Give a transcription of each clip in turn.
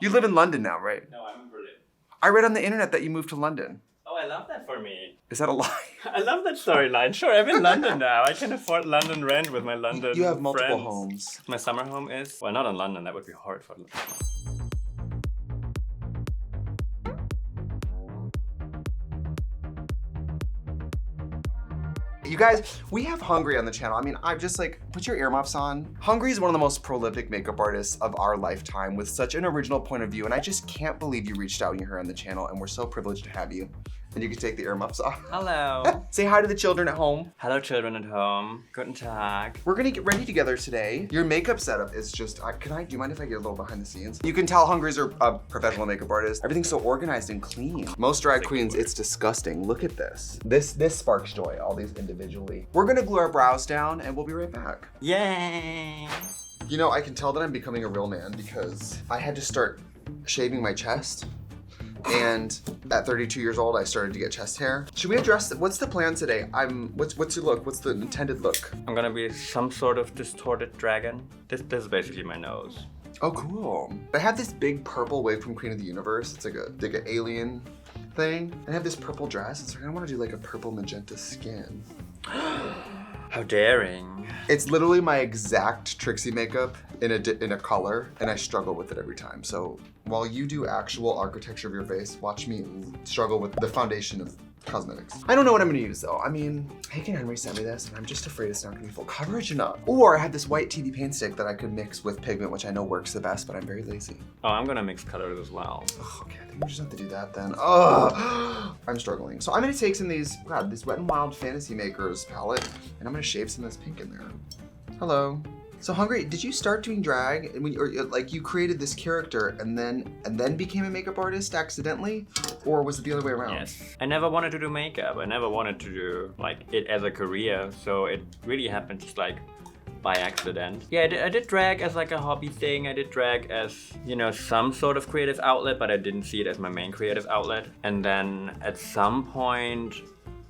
You live in London now, right? No, I'm in Berlin. I read on the internet that you moved to London. Oh, I love that for me. Is that a lie? I love that storyline. Sure, I'm in London now. I can afford London rent with my London You have multiple friends. homes. My summer home is... Well, not in London. That would be horrid for... You guys, we have Hungry on the channel. I mean, I'm just like, put your earmuffs on. Hungry is one of the most prolific makeup artists of our lifetime with such an original point of view, and I just can't believe you reached out and you're here on the channel, and we're so privileged to have you. And you can take the earmuffs off. Hello. Say hi to the children at home. Hello, children at home. Guten Tag. We're gonna get ready together today. Your makeup setup is just, do you mind if I get a little behind the scenes? You can tell Hungry's a professional makeup artist. Everything's so organized and clean. Most drag queens, it's disgusting. Look at this. This sparks joy, all these individually. We're gonna glue our brows down and we'll be right back. Yay. You know, I can tell that I'm becoming a real man because I had to start shaving my chest. And at 32 years old, I started to get chest hair. Should we address, what's the plan today? What's your look? What's the intended look? I'm gonna be some sort of distorted dragon. This is basically my nose. Oh, cool. I have this big purple wig from Queen of the Universe. It's like an alien thing. And I have this purple dress. It's like, I want to do like a purple magenta skin. How daring. It's literally my exact Trixie makeup in a color, and I struggle with it every time. So while you do actual architecture of your face, watch me struggle with the foundation of cosmetics. I don't know what I'm gonna use though. I mean, Hank and Henry sent me this, and I'm just afraid it's not gonna be full coverage enough. Or I have this white TV paint stick that I could mix with pigment, which I know works the best, but I'm very lazy. Oh, I'm gonna mix colors as well. Oh, okay, I think we just have to do that then. Oh, I'm struggling. So I'm gonna take some of these Wet n Wild Fantasy Makers palette, and I'm gonna shave some of this pink in there. Hello. So Hungry, did you start doing drag or like you created this character and then became a makeup artist accidentally, or was it the other way around? Yes. I never wanted to do makeup. I never wanted to do like it as a career. So it really happened just like by accident. Yeah, I did drag as like a hobby thing. I did drag as, you know, some sort of creative outlet, but I didn't see it as my main creative outlet. And then at some point,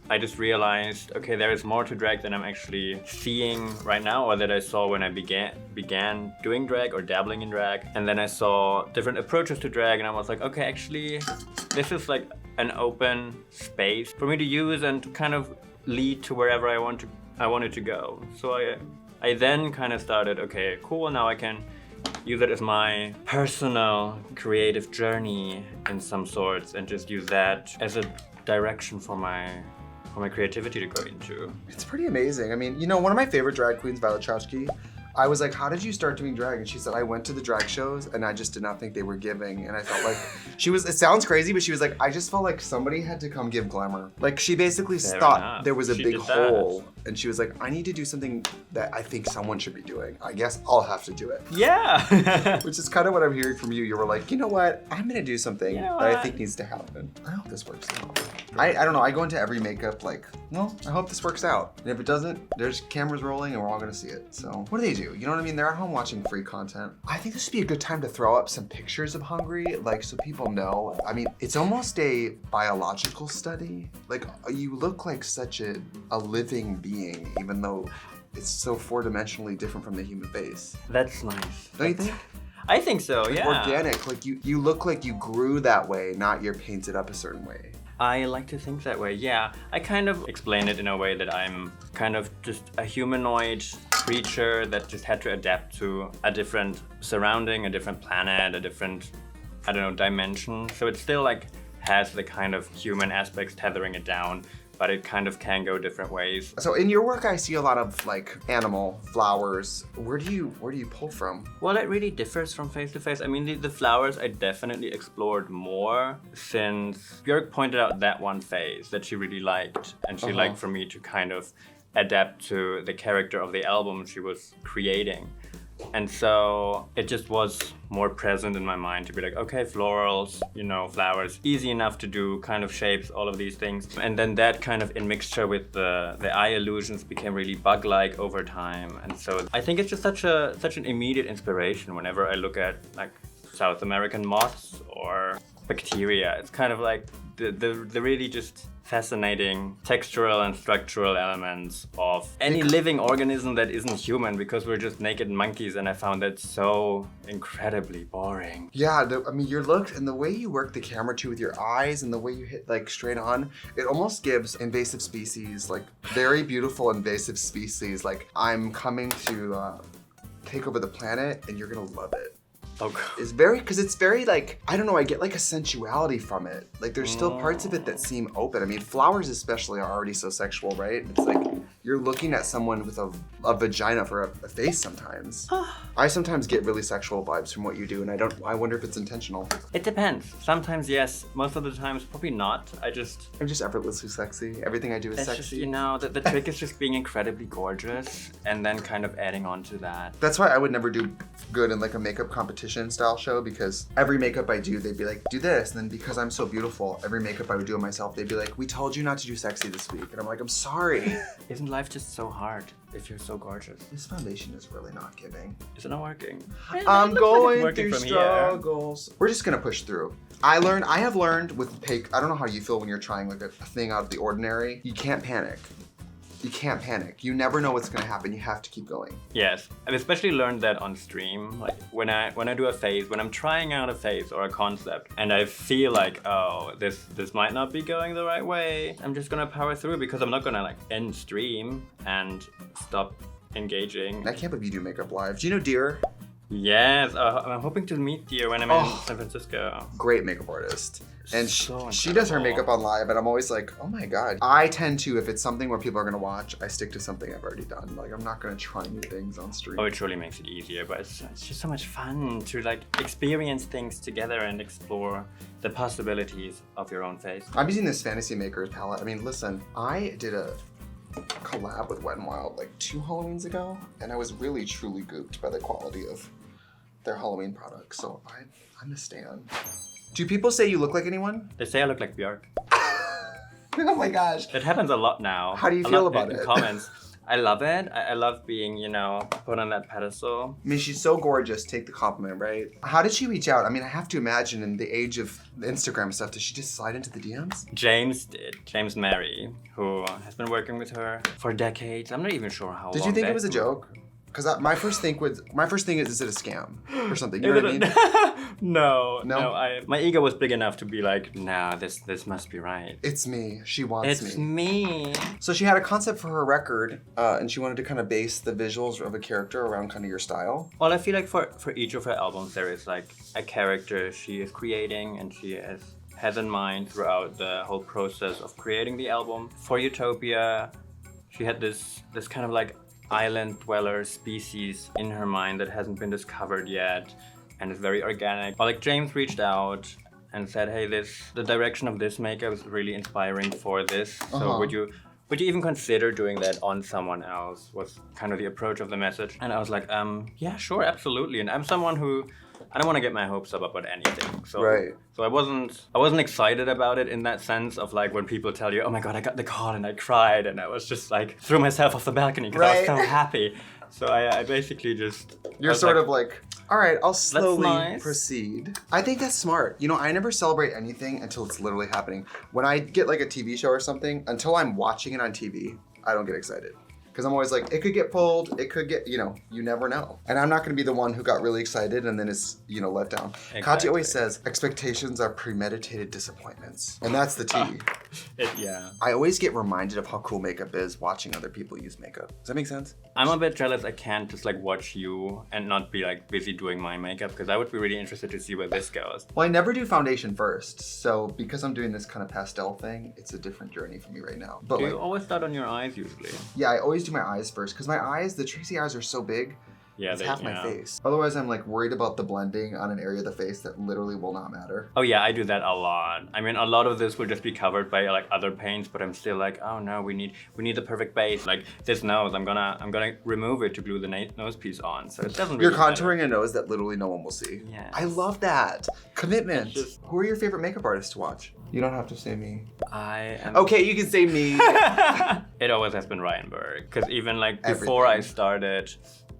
I just realized, okay, there is more to drag than I'm actually seeing right now, or that I saw when I began doing drag or dabbling in drag. And then I saw different approaches to drag, and I was like, okay, actually, this is like an open space for me to use and to kind of lead to wherever I wanted to go. So I then kind of started, okay, cool, now I can use it as my personal creative journey in some sorts, and just use that as a direction for my creativity to go into. It's pretty amazing. I mean, you know, one of my favorite drag queens, Violet Chachki, I was like, how did you start doing drag? And she said, I went to the drag shows and I just did not think they were giving. And I felt like it sounds crazy, but she was like, I just felt like somebody had to come give glamour. Like she basically thought there was a big hole. And she was like, I need to do something that I think someone should be doing. I guess I'll have to do it. Yeah. Which is kind of what I'm hearing from you. You were like, you know what? I'm gonna do something that I think needs to happen. I hope this works out. I don't know, I go into every makeup like, well, I hope this works out. And if it doesn't, there's cameras rolling and we're all gonna see it. So what do they do? You know what I mean? They're at home watching free content. I think this would be a good time to throw up some pictures of Hungry, like so people know. I mean, it's almost a biological study. Like you look like such a living being, even though it's so four-dimensionally different from the human face. That's nice. Don't you think? I think so, yeah. Organic, like you look like you grew that way, not you're painted up a certain way. I like to think that way, yeah. I kind of explain it in a way that I'm kind of just a humanoid creature that just had to adapt to a different surrounding, a different planet, a different, I don't know, dimension. So it still like has the kind of human aspects tethering it down, but it kind of can go different ways. So in your work, I see a lot of like animal, flowers. Where do you pull from? Well, it really differs from face to face. I mean, the flowers I definitely explored more since Björk pointed out that one phase that she really liked. And she liked for me to kind of adapt to the character of the album she was creating. And so it just was more present in my mind to be like, okay, florals, you know, flowers, easy enough to do, kind of shapes, all of these things. And then that kind of in mixture with the eye illusions became really bug-like over time. And so I think it's just such an immediate inspiration whenever I look at like South American moths or bacteria. It's kind of like the really just fascinating textural and structural elements of any living organism that isn't human, because we're just naked monkeys, and I found that so incredibly boring. Yeah, I mean, your look and the way you work the camera too with your eyes and the way you hit like straight on, it almost gives invasive species, like very beautiful invasive species, like I'm coming to take over the planet and you're gonna love it. Oh, God. It's very, because it's very like, I don't know, I get like a sensuality from it. Like there's still parts of it that seem open. I mean, flowers especially are already so sexual, right? It's like you're looking at someone with a vagina for a face sometimes. I sometimes get really sexual vibes from what you do, and I wonder if it's intentional. It depends. Sometimes yes, most of the times probably not. I'm just effortlessly sexy. Everything I do is sexy. Just, you know, the trick is just being incredibly gorgeous and then kind of adding on to that. That's why I would never do good in like a makeup competition style show, because every makeup I do, they'd be like, do this. And then because I'm so beautiful, every makeup I would do on myself, they'd be like, we told you not to do sexy this week. And I'm like, I'm sorry. Isn't life just so hard if you're so gorgeous? This foundation is really not giving. Is it not working? I'm going like through from struggles. We're just gonna push through. I have learned with I don't know how you feel when you're trying like a thing out of the ordinary. You can't panic. You can't panic. You never know what's gonna happen. You have to keep going. Yes, I've especially learned that on stream. Like when I do a phase, when I'm trying out a phase or a concept, and I feel like, oh, this might not be going the right way, I'm just gonna power through, because I'm not gonna like end stream and stop engaging. I can't believe you do makeup live. Do you know Deer? Yes, I'm hoping to meet you when I'm in San Francisco. Great makeup artist. And So she does her makeup on live, and I'm always like, oh my God. I tend to, if it's something where people are gonna watch, I stick to something I've already done. Like, I'm not gonna try new things on stream. Oh, it truly makes it easier, but it's just so much fun to like experience things together and explore the possibilities of your own face. I'm using this Fantasy Makers palette. I mean, listen, I did a collab with Wet n Wild like 2 Halloweens ago, and I was really truly gooped by the quality of their Halloween products. So I'm a stan. Do people say you look like anyone? They say I look like Björk. Oh my gosh. It happens a lot now. How do you feel about it? In comments. I love it. I love being, you know, put on that pedestal. I mean, she's so gorgeous. Take the compliment, right? How did she reach out? I mean, I have to imagine in the age of Instagram stuff, does she just slide into the DMs? James did. James Mary, who has been working with her for decades. I'm not even sure how long. Did you think it was a joke? Because my first thing is it a scam or something? You know what I mean? No. My ego was big enough to be like, nah, this must be right. It's me. She wants me. It's me. So she had a concept for her record, and she wanted to kind of base the visuals of a character around kind of your style. Well, I feel like for each of her albums, there is like a character she is creating, and she has in mind throughout the whole process of creating the album. For Utopia, she had this kind of like island dweller species in her mind that hasn't been discovered yet, and is very organic. But like James reached out and said, hey, the direction of this makeup is really inspiring for this. So would you even consider doing that on someone else? Was kind of the approach of the message. And I was like, yeah, sure, absolutely. And I'm someone who, I don't want to get my hopes up about anything. So, right. So I wasn't excited about it in that sense of like when people tell you, oh my God, I got the call and I cried, and I was just like threw myself off the balcony because I was so happy. So I basically just... You're sort of like, all right, I'll slowly proceed. I think that's smart. You know, I never celebrate anything until it's literally happening. When I get like a TV show or something, until I'm watching it on TV, I don't get excited. Because I'm always like, it could get pulled, it could get, you know, you never know. And I'm not gonna be the one who got really excited and then is, you know, let down. Exactly. Katya always says, expectations are premeditated disappointments. And that's the tea. Yeah. I always get reminded of how cool makeup is watching other people use makeup. Does that make sense? I'm a bit jealous I can't just like watch you and not be like busy doing my makeup, because I would be really interested to see where this goes. Well, I never do foundation first. So because I'm doing this kind of pastel thing, it's a different journey for me right now. But do you always start on your eyes usually? Yeah, I always do my eyes first, because my eyes, the Trixie eyes are so big. Yeah, it's half my face. Otherwise, I'm like worried about the blending on an area of the face that literally will not matter. Oh yeah, I do that a lot. I mean, a lot of this will just be covered by like other paints, but I'm still like, oh no, we need the perfect base. Like this nose, I'm gonna remove it to glue the nose piece on, so it doesn't. You're really contouring matter. a nose that literally no one will see. Yeah. I love that commitment. Who are your favorite makeup artists to watch? You don't have to say me. I am. Okay, you can say me. It always has been Bjrk, because even like before I started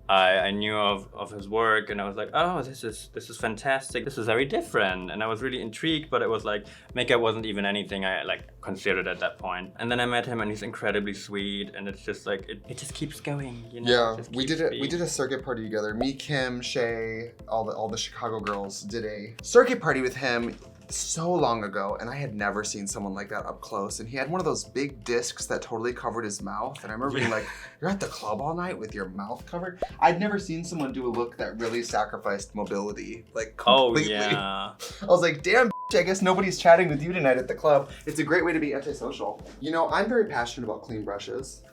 I knew of his work, and I was like, oh, this is fantastic. This is very different, and I was really intrigued. But it was like makeup wasn't even anything I like considered at that point. And then I met him, and he's incredibly sweet, and it's just like it just keeps going. You know? Yeah, we did a circuit party together. Me, Kim, Shay, all the Chicago girls did a circuit party with him so long ago, and I had never seen someone like that up close. And he had one of those big discs that totally covered his mouth, and I remember being like, you're at the club all night with your mouth covered? I'd never seen someone do a look that really sacrificed mobility, like completely. Oh yeah. I was like, damn, I guess nobody's chatting with you tonight at the club. It's a great way to be antisocial. You know, I'm very passionate about clean brushes.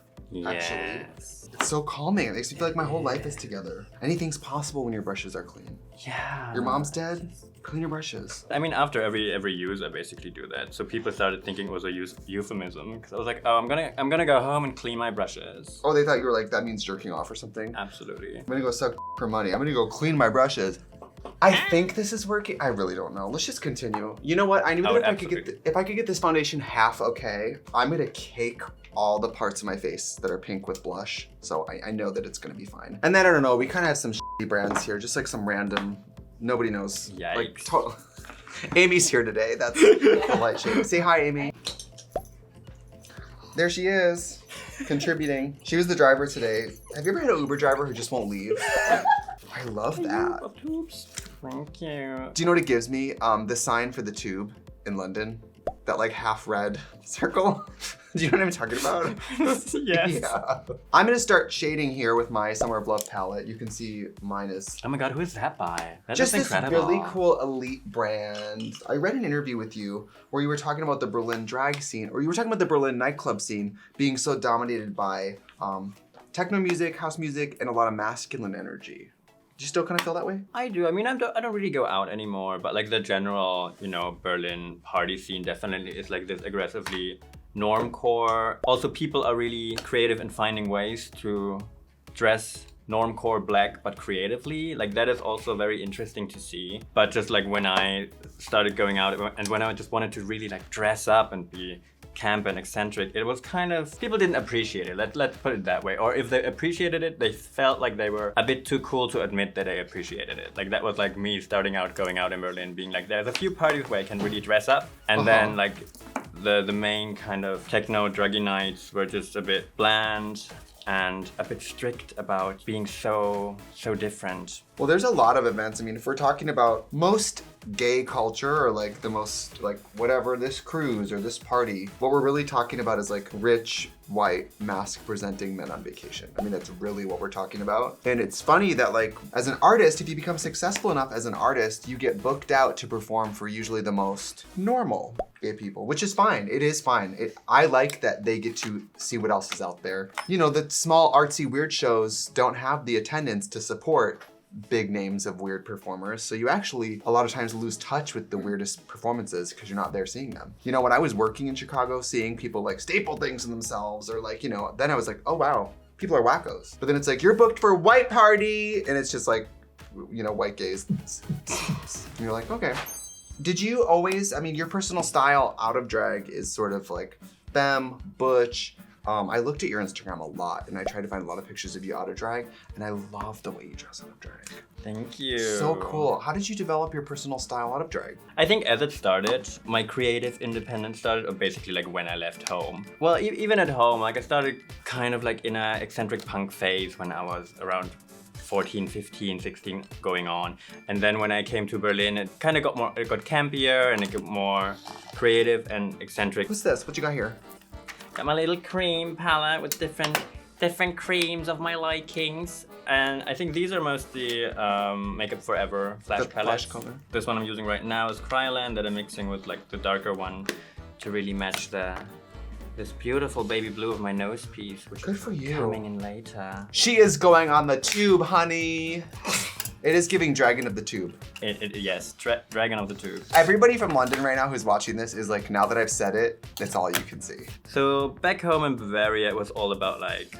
Actually, it's so calming. It makes me feel like my whole life is together. Anything's possible when your brushes are clean. Yeah. Your mom's dead? Clean your brushes. I mean, after every use, I basically do that. So people started thinking it was a euphemism, because I was like, oh, I'm gonna go home and clean my brushes. Oh, they thought you were like, that means jerking off or something? Absolutely. I'm gonna go suck for money. I'm gonna go clean my brushes. I think this is working. I really don't know. Let's just continue. You know what? I knew that if I could get this foundation half okay, I'm gonna cake all the parts of my face that are pink with blush. So I know that it's gonna be fine. And then I don't know, we kind of have some shitty brands here, just like some random, nobody knows. Yikes. Like total. Amy's here today. That's a light shade. Say hi, Amy. There she is, contributing. She was the driver today. Have you ever had an Uber driver who just won't leave? I love that. Thank you. Do you know what it gives me? The sign for the tube in London. That like half red circle. Do you know what I'm talking about? Yes. Yeah. I'm gonna start shading here with my Summer of Love palette. You can see mine is... Oh my god, who is that by? That just is this incredible. really cool elite brand. I read an interview with you where you were talking about the Berlin drag scene, or you were talking about the Berlin nightclub scene being so dominated by techno music, house music, and a lot of masculine energy. Do you still kind of feel that way? I do. I mean, I don't really go out anymore, but like the general, you know, Berlin party scene definitely is like this aggressively normcore. Also, people are really creative in finding ways to dress normcore black, but creatively. Like that is also very interesting to see. But just like when I started going out and when I just wanted to really like dress up and be camp and eccentric, it was kind of, people didn't appreciate it. Let's put it that way. Or if they appreciated it, they felt like they were a bit too cool to admit that they appreciated it. Like that was like me starting out, going out in Berlin, being like, there's a few parties where I can really dress up. And then like the main kind of techno druggy nights were just a bit bland and a bit strict about being so different. Well, there's a lot of events. I mean, if we're talking about most gay culture or like the most like whatever, this cruise or this party, what we're really talking about is like rich, white, mask presenting men on vacation. I mean, that's really what we're talking about. And it's funny that like as an artist, if you become successful enough as an artist, you get booked out to perform for usually the most normal gay people, which is fine. It is fine. I like that they get to see what else is out there. You know, the small artsy weird shows don't have the attendance to support big names of weird performers. So you actually a lot of times lose touch with the weirdest performances because you're not there seeing them. You know, when I was working in Chicago, seeing people like staple things in themselves or like, you know, then I was like, oh wow, people are wackos. But then it's like, you're booked for a white party. And it's just like, you know, white gays. And you're like, okay. Did you always, I mean, your personal style out of drag is sort of like femme, butch. I looked at your Instagram a lot and I tried to find a lot of pictures of you out of drag, and I love the way you dress out of drag. Thank you. So cool. How did you develop your personal style out of drag? I think as it started, my creative independence started, or basically like when I left home. Well, even at home, like I started kind of like in a eccentric punk phase when I was around 14, 15, 16 going on. And then when I came to Berlin, it kind of got campier and it got more creative and eccentric. What's this? What you got here? Got my little cream palette with different creams of my likings. And I think these are mostly Makeup Forever flash palettes. Color. This one I'm using right now is Kryland that I'm mixing with like the darker one to really match this beautiful baby blue of my nose piece, which Good is for you. coming in later. She is going on the tube, honey. It is giving Dragon of the Tube. Yes, Dragon of the Tube. Everybody from London right now who's watching this is like, now that I've said it, that's all you can see. So back home in Bavaria, it was all about like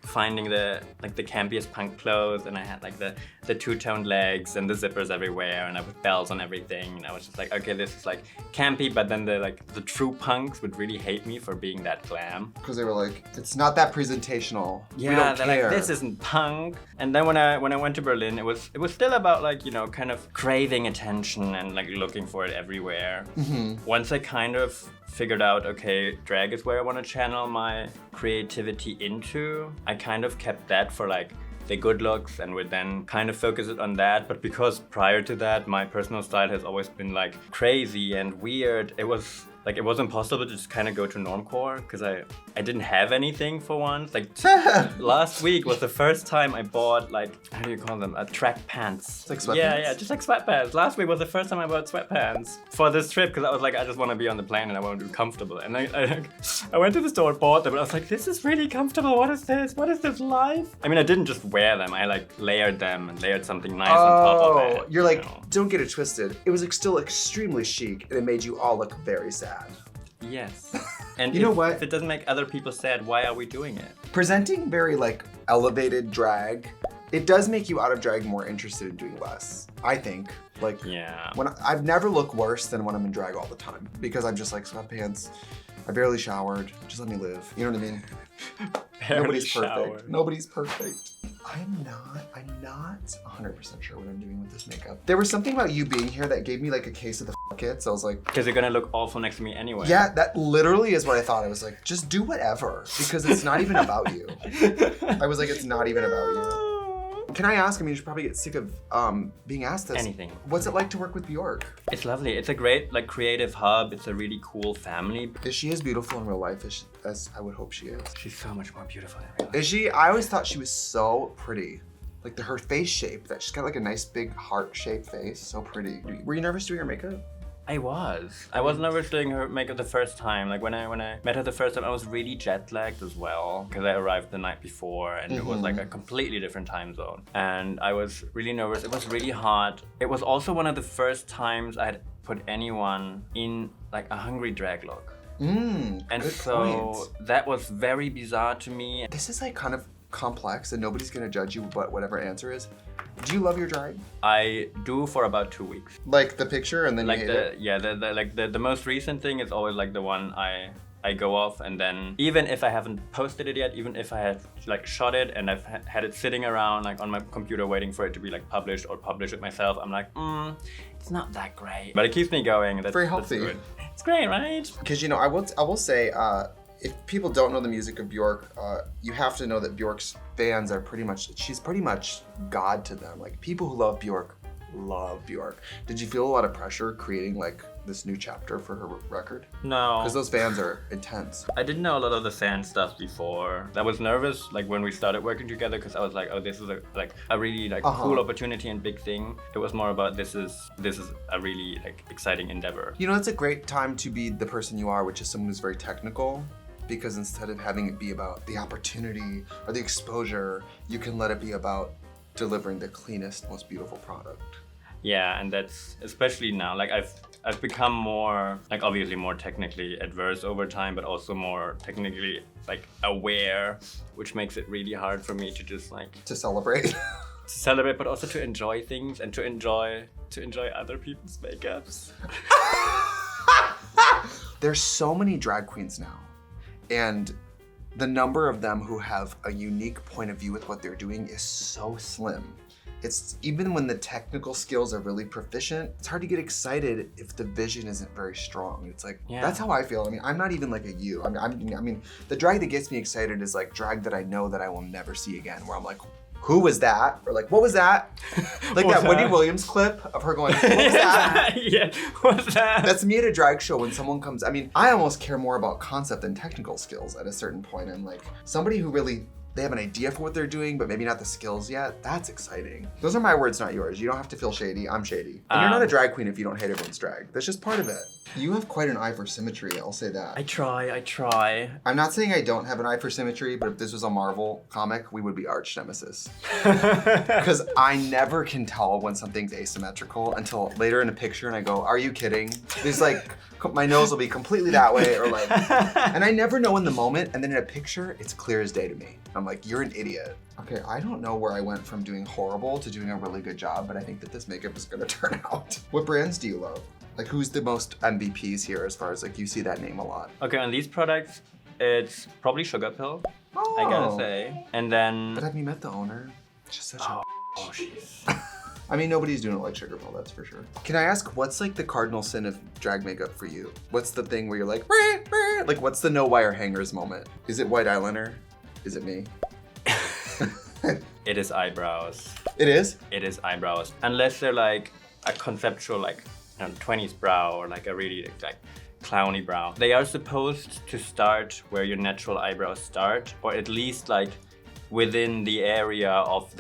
finding the campiest punk clothes, and I had like the two-toned legs and the zippers everywhere, and I put bells on everything, and I was just like, okay, this is like campy, but then the true punks would really hate me for being that glam. Because they were like, it's not that presentational. Yeah, we don't they're care. like, this isn't punk. And then when I went to Berlin, it was still about like, you know, kind of craving attention and like looking for it everywhere. Once I kind of figured out, okay, drag is where I want to channel my creativity into, I kind of kept that for like the good looks and would then kind of focus it on that. But because prior to that, my personal style has always been like crazy and weird, it was impossible to just kind of go to normcore because I didn't have anything for once. Like last week was the first time I bought like, how do you call them? Track pants. It's like sweatpants? Yeah, just like sweatpants. Last week was the first time I bought sweatpants for this trip because I was like, I just want to be on the plane and I want to be comfortable. And I went to the store, bought them, and I was like, this is really comfortable. What is this? What is this life? I mean, I didn't just wear them. I like layered them and layered something nice on top of it. You're like, don't get it twisted. It was like still extremely chic and it made you all look very sad. Yes. And you know what? If it doesn't make other people sad, why are we doing it? Presenting very like elevated drag, it does make you out of drag more interested in doing less, I think. Like, yeah. When I've never looked worse than when I'm in drag all the time because I'm just like sweatpants. I barely showered. Just let me live. You know what I mean? Nobody's perfect. Nobody's perfect. I'm not 100% sure what I'm doing with this makeup. There was something about you being here that gave me like a case of the kits. I was like, because you're gonna look awful next to me anyway. Yeah, that literally is what I thought. I was like, just do whatever because it's not even about you. I was like, it's not even about you. Can I ask? I mean, you should probably get sick of being asked this. Anything. What's it like to work with Björk? It's lovely. It's a great like creative hub. It's a really cool family. Is she as beautiful in real life as I would hope she is? She's so much more beautiful in real life. Is she? I always thought she was so pretty. Like her face shape, that she's got like a nice big heart-shaped face. So pretty. Were you nervous doing her makeup? I was nervous doing her makeup the first time. Like when I met her the first time, I was really jet lagged as well because I arrived the night before and it was like a completely different time zone. And I was really nervous. It was really hot. It was also one of the first times I had put anyone in like a hungry drag look. And so that was very bizarre to me. This is like kind of complex and nobody's gonna judge you but whatever answer is. Do you love your drag? I do for about 2 weeks. Like the picture and then like you hate it? Yeah, the most recent thing is always like the one I go off, and then even if I haven't posted it yet, even if I have like shot it and I've had it sitting around like on my computer waiting for it to be like published or publish it myself, I'm like, it's not that great. But it keeps me going. That's very healthy. That's good. It's great, right? Because you know, I will say, if people don't know the music of Björk, you have to know that Björk's fans are she's pretty much God to them. Like people who love Björk love Björk. Did you feel a lot of pressure creating like this new chapter for her record? No. Because those fans are intense. I didn't know a lot of the fan stuff before. I was nervous like when we started working together because I was like, oh, this is a really like cool opportunity and big thing. It was more about this is a really like exciting endeavor. You know, it's a great time to be the person you are, which is someone who's very technical. Because instead of having it be about the opportunity or the exposure, you can let it be about delivering the cleanest, most beautiful product. Yeah, and that's especially now. Like I've become more like obviously more technically adverse over time, but also more technically like aware, which makes it really hard for me to just like to celebrate. To celebrate, but also to enjoy things and to enjoy other people's makeups. There's so many drag queens now. And the number of them who have a unique point of view with what they're doing is so slim. It's even when the technical skills are really proficient, it's hard to get excited if the vision isn't very strong. It's like, that's how I feel. I mean, I'm not even like a you. I mean, the drag that gets me excited is like drag that I know that I will never see again, where I'm like, who was that? Or like, what was that? Like that Wendy Williams clip of her going, what was that? Yeah, what's that? That's me at a drag show when someone comes. I mean, I almost care more about concept than technical skills at a certain point. I'm like, somebody who really, they have an idea for what they're doing, but maybe not the skills yet. That's exciting. Those are my words, not yours. You don't have to feel shady. I'm shady. And you're not a drag queen if you don't hate everyone's drag. That's just part of it. You have quite an eye for symmetry, I'll say that. I try. I'm not saying I don't have an eye for symmetry, but if this was a Marvel comic, we would be arch nemesis. Because I never can tell when something's asymmetrical until later in a picture and I go, are you kidding? These like my nose will be completely that way, or like, and I never know in the moment, and then in a picture, it's clear as day to me. I'm like, you're an idiot. Okay, I don't know where I went from doing horrible to doing a really good job, but I think that this makeup is gonna turn out. What brands do you love? Like, who's the most MVPs here as far as like, you see that name a lot? Okay, on these products, it's probably Sugar Pill, I gotta say. And then... But have you met the owner? She's such a... Oh, she's... I mean, nobody's doing it like Sugar Pill, that's for sure. Can I ask, what's like the cardinal sin of drag makeup for you? What's the thing where you're like, "Rah, rah," like what's the no wire hangers moment? Is it white eyeliner? Is it me? It is eyebrows. It is? It is eyebrows. Unless they're like a conceptual, like, 20s brow or like a really like clowny brow. They are supposed to start where your natural eyebrows start, or at least like within the area of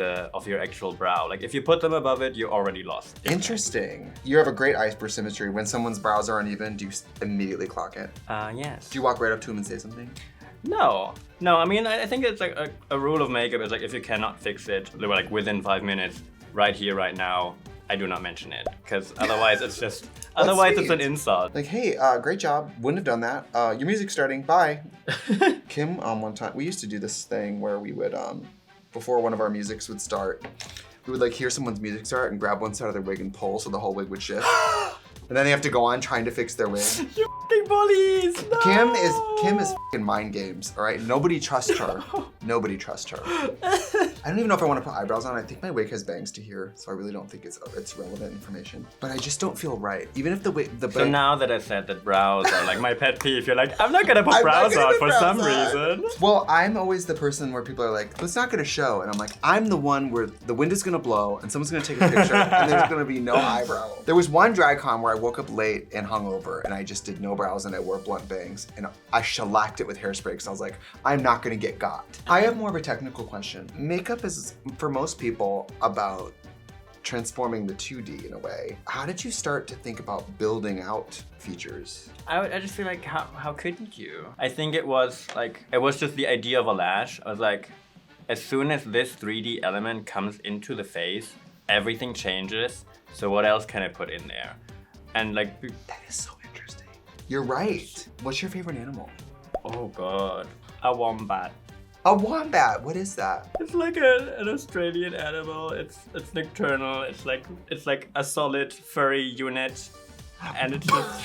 your actual brow. Like if you put them above it, you're already lost. Interesting. You have a great eye for symmetry. When someone's brows are uneven, do you immediately clock it? Yes. Do you walk right up to him and say something? No, I mean, I think it's like a rule of makeup is like if you cannot fix it like within 5 minutes, right here, right now, I do not mention it, because otherwise it's just, otherwise it's an insult. Like, hey, great job, wouldn't have done that. Your music's starting, bye. Kim, one time, we used to do this thing where we would, before one of our musics would start, we would like hear someone's music start and grab one side of their wig and pull so the whole wig would shift. And then they have to go on trying to fix their wig. You f***ing bullies! No! Kim is f***ing mind games, all right? Nobody trusts her. Nobody trusts her. I don't even know if I want to put eyebrows on. I think my wig has bangs to here, so I really don't think it's relevant information. But I just don't feel right. Even if the wig, So now that I said that brows are like my pet peeve, you're like, I'm not gonna put brows on for some reason. Well, I'm always the person where people are like, it's not gonna show. And I'm like, I'm the one where the wind is gonna blow and someone's gonna take a picture and there's gonna be no eyebrow. There was one drag con where I woke up late and hungover and I just did no brows and I wore blunt bangs and I shellacked it with hairspray because I was like, I'm not gonna get got. I have more of a technical question. Makeup is, for most people, about transforming the 2D in a way. How did you start to think about building out features? I just feel like, how couldn't you? I think it was just the idea of a lash. I was like, as soon as this 3D element comes into the face, everything changes. So what else can I put in there? And like, that is so interesting. You're right. What's your favorite animal? Oh God, a wombat. A wombat, what is that? It's like an Australian animal. It's nocturnal. It's like a solid furry unit, and it's just.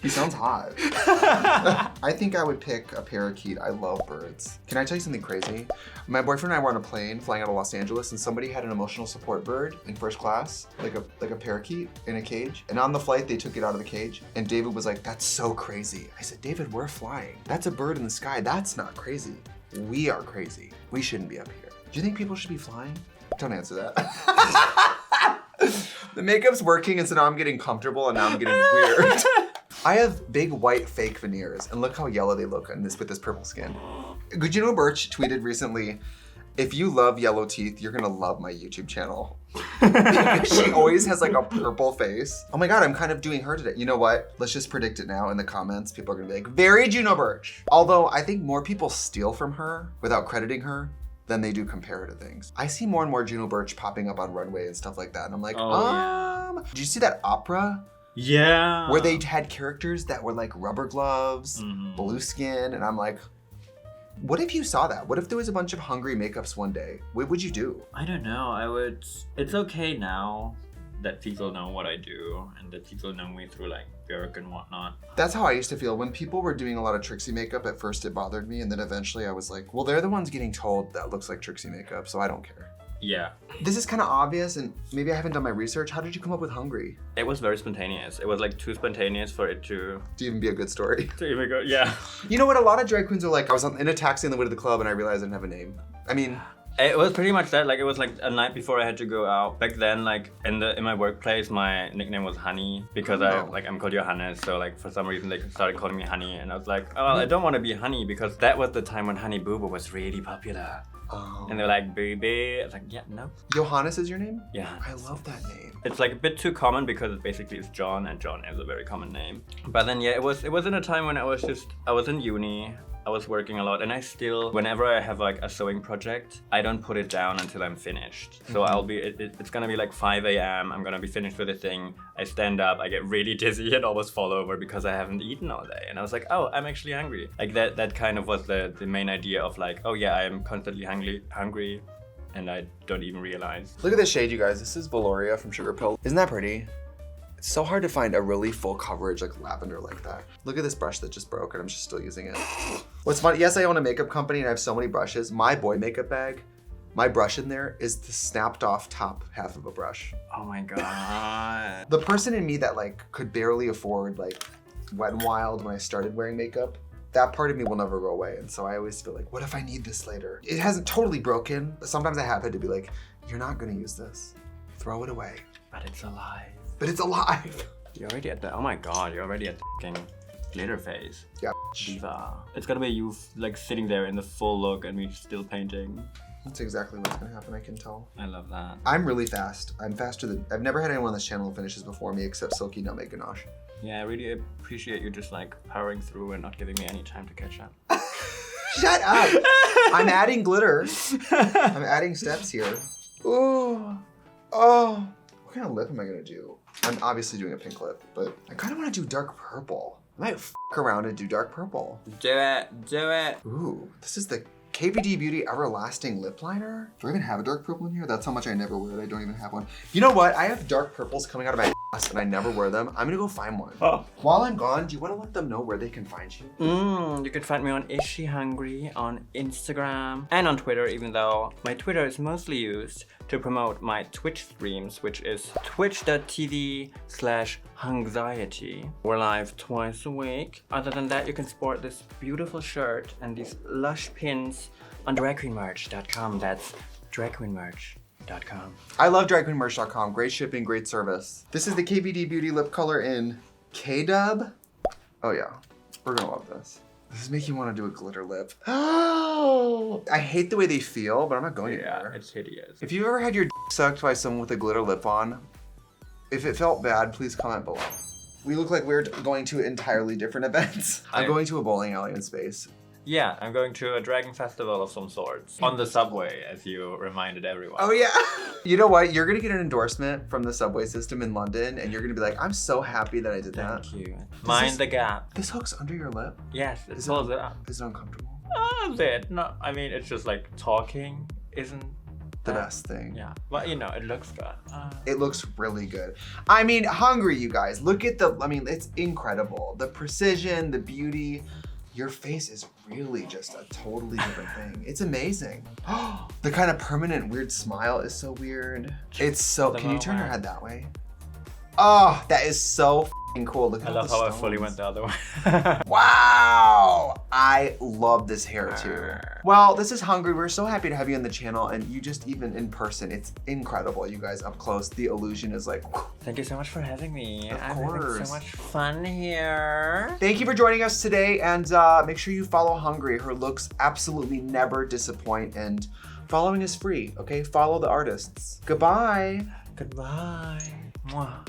He sounds hot. I think I would pick a parakeet. I love birds. Can I tell you something crazy? My boyfriend and I were on a plane flying out of Los Angeles, and somebody had an emotional support bird in first class, like a parakeet in a cage. And on the flight, they took it out of the cage, and David was like, "That's so crazy." I said, "David, we're flying. That's a bird in the sky. That's not crazy. We are crazy. We shouldn't be up here." Do you think people should be flying? Don't answer that. The makeup's working, and so now I'm getting comfortable, and now I'm getting weird. I have big white fake veneers, and look how yellow they look with this purple skin. Bjrk tweeted recently, "If you love yellow teeth, you're gonna love my YouTube channel." She always has like a purple face. Oh my God, I'm kind of doing her today. You know what? Let's just predict it now in the comments. People are gonna be like, very Bjrk. Although I think more people steal from her without crediting her than they do compare to things. I see more and more Bjrk popping up on runway and stuff like that, and I'm like, Did you see that opera? Yeah. Where they had characters that were like rubber gloves, blue skin, and I'm like, what if you saw that? What if there was a bunch of hungry makeups one day? What would you do? I don't know. It's okay now that people know what I do and that people know me through like Bjrk and whatnot. That's how I used to feel. When people were doing a lot of Trixie makeup, at first it bothered me, and then eventually I was like, well, they're the ones getting told that looks like Trixie makeup, so I don't care. Yeah. This is kind of obvious, and maybe I haven't done my research. How did you come up with hungry? It was very spontaneous. It was like too spontaneous for it to even be a good story. To even go, yeah. You know what? A lot of drag queens are like, I was in a taxi on the way to the club and I realized I didn't have a name. I mean, it was pretty much that. Like, it was like a night before I had to go out. Back then, like in my workplace, my nickname was Honey because I'm called Johannes. So like for some reason they started calling me Honey, and I was like, oh, well, I don't want to be Honey because that was the time when Honey Boo Boo was really popular. Oh. And they're like, baby. I was like, yeah, no. Johannes is your name? Yeah. I love that name. It's like a bit too common because it basically is John, and John is a very common name. But then yeah, it was in a time when I was in uni. I was working a lot, and I still, whenever I have like a sewing project, I don't put it down until I'm finished. So I'll be, it's gonna be like 5 a.m. I'm gonna be finished with the thing. I stand up, I get really dizzy and almost fall over because I haven't eaten all day. And I was like, oh, I'm actually hungry. Like that kind of was the main idea of like, oh yeah, I am constantly hungry, and I don't even realize. Look at this shade, you guys. This is Valoria from Sugar Pill. Isn't that pretty? It's so hard to find a really full coverage like lavender like that. Look at this brush that just broke and I'm just still using it. What's funny, yes, I own a makeup company and I have so many brushes. My boy makeup bag, my brush in there is the snapped off top half of a brush. Oh my God. The person in me that like could barely afford like Wet n Wild when I started wearing makeup, that part of me will never go away. And so I always feel like, what if I need this later? It hasn't totally broken, but sometimes I have had to be like, you're not gonna use this. Throw it away. But it's alive. But it's alive. You're already at the, oh my God, you're already at the fucking glitter phase. Yeah. Diva. It's gonna be you like sitting there in the full look and me still painting. That's exactly what's gonna happen, I can tell. I love that. I'm really fast. I'm faster than, I've never had anyone on this channel who finishes before me except Silky Nutmeg Ganache. Yeah, I really appreciate you just like powering through and not giving me any time to catch up. Shut up! I'm adding glitter. I'm adding steps here. Ooh. Oh. What kind of lip am I gonna do? I'm obviously doing a pink lip, but I kind of want to do dark purple. I might f around and do dark purple. Do it, do it. Ooh, this is the KVD Beauty Everlasting Lip Liner. Do I even have a dark purple in here? That's how much I never wear it. I don't even have one. You know what? I have dark purples coming out of my ass and I never wear them. I'm gonna go find one. Oh. While I'm gone, do you want to let them know where they can find you? You can find me on Is She Hungry on Instagram and on Twitter, even though my Twitter is mostly used to promote my Twitch streams, which is twitch.tv/hungxiety. We're live twice a week. Other than that, you can sport this beautiful shirt and these lush pins on dragqueenmerch.com. That's dragqueenmerch.com. I love dragqueenmerch.com. Great shipping, great service. This is the KVD Beauty lip color in K-Dub. Oh yeah, we're gonna love this. This is making me want to do a glitter lip. Oh, I hate the way they feel, but I'm not going anywhere. It's hideous. If you've ever had your sucked by someone with a glitter lip on, if it felt bad, please comment below. We look like we're going to entirely different events. I'm going to a bowling alley in space. Yeah, I'm going to a dragon festival of some sorts. On the subway, as you reminded everyone. Oh yeah. You know what? You're gonna get an endorsement from the subway system in London and you're gonna be like, I'm so happy that I did that. Thank you. Mind the gap. This hooks under your lip? Yes, it pulls it up. Is it uncomfortable? A bit. No, I mean, it's just like talking isn't the best thing. Yeah, but you know, it looks good. It looks really good. I mean, hungry, you guys. Look at the, I mean, it's incredible. The precision, the beauty. Your face is really just a totally different thing. It's amazing. The kind of permanent weird smile is so weird. It's so, can you turn your head that way? Oh, that is so f***ing cool. Look at I love how I fully went the other way. Wow, I love this hair too. Well, this is Hungry. We're so happy to have you on the channel and you just even in person, it's incredible. You guys up close, the illusion is like, whew. Thank you so much for having me. Of I'm course. having so much fun here. Thank you for joining us today and make sure you follow Hungry. Her looks absolutely never disappoint and following is free, okay? Follow the artists. Goodbye. Goodbye. Mwah.